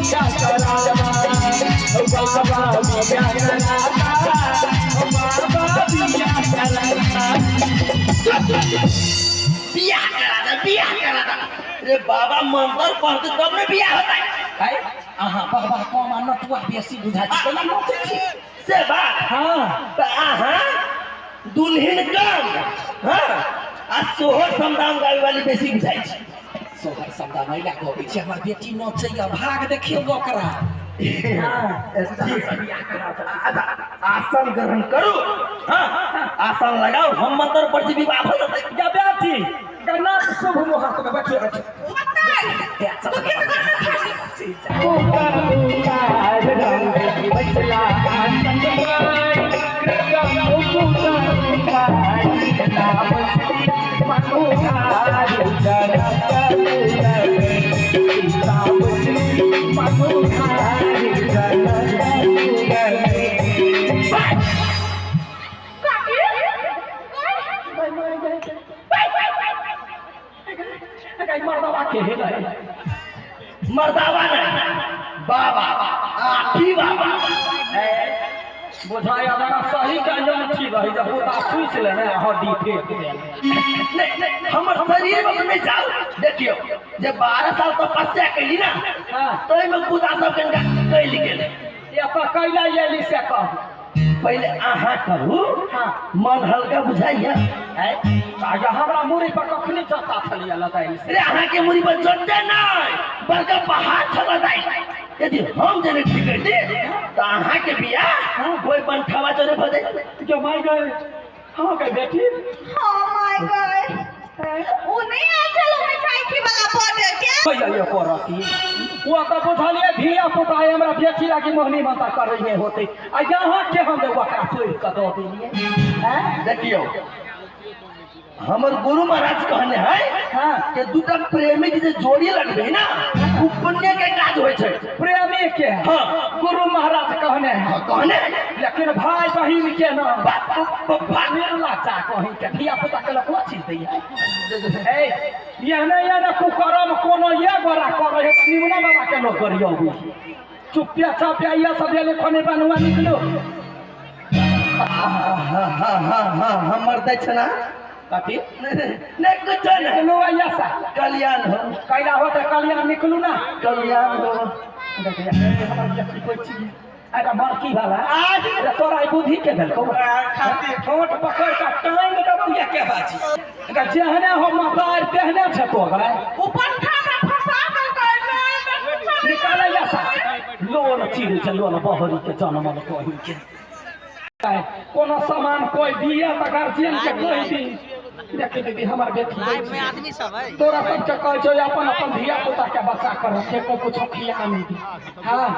बिया कराता बाबा बिया कराता बाबा बिया कराता बिया कराता रे बाबा मंत्र पढ़ते तब ने बिया होता है अहाँ बाबा कम नटुआ बेसी बुझा छी ना नटे छी से बात हां त अहाँ दुल्हन कम हां आ सोहर समदाम गावे वाली बेसी बुझाई छी सोहर समदा महिला कहै छै हमर बेटी नचैया भाग देखियो ओकरा आसन ग्रहण करू हाँ आसन लगाओ हम मंत्र पढ़ जी विवाह हो जाता या बेटी गन्ना शुभ मुहूर्त में बैठो मर्दावा नहीं बाबा आखी बाबा बुझाया जरा सही कंजन थी रही जब वो पूछ ले ना हड्डी फेंक दे नहीं हमर शरीर में नहीं जाओ देखियो जब 12 साल तपस्या कैली ना तो में पूजा सब कनका कैली गेले या तो कैला येली से कह पहले आहा करू मन हल्का बुझाइया है आजा हमरा मुरी पर कखनी चता छलिया लगाई रे आहा के मुरी पर चढ़ते नहीं बड़का पहाड़ चला जाए यदि हम जने ठीक कर दे तो आहा के बिया कोई बनठावा चले भजे जो माय गए हां गए बेटी Oh my god. उन्हें आजकल मिठाई की वाला बॉर्डर क्या? ये करती वो तो बुझलिए धिया पुता हमरा बेटी लागी मोहनी माता कर रही होते आ यहां के हम वकरा छोड़ के दो दिए हैं देखियो हमर गुरु महाराज कहने है कि दूटा प्रेमी के जोड़ी लगबे ना उ पुण्य के काज होय छै प्रेमी के हां गुरु महाराज कहने हैं कहने लेकिन भाई बहिन के ना भागेला लाचा कहीं के धिया पुता के लको चीज दैया ए ये ना कुकरम कोनो ये गोरा करे है निमना बाबा के लो करियो चुपिया चापिया ये सब ले खने बनवा निकलो हां हमर दक्षिणा कथी नहीं कुछ नहीं लो ऐसा कल्याण हो कैला हो तो कल्याण निकलू ना कल्याण हो देखिए हमर बेटी कोई चीज अरे मरकी वाला आज तोरा बुद्धि के भेल को खाती ठोट पकड़ का टांग दबिया के बाजी का जेहने हो मतार तेहने छ तो गए ऊपर खाना फंसा कर निकाल ऐसा लोन चीज चलो ना बहरी के जन्म में कोई के कोनो सामान कोई दिए त गार्जियन के कोई दी देखि दीदी हमार बेटी में आदमी सब है तोरा सब के कहै छौ अपन अपन धिया पुता के बच्चा कर रखे को कुछ खिया नहीं दी हां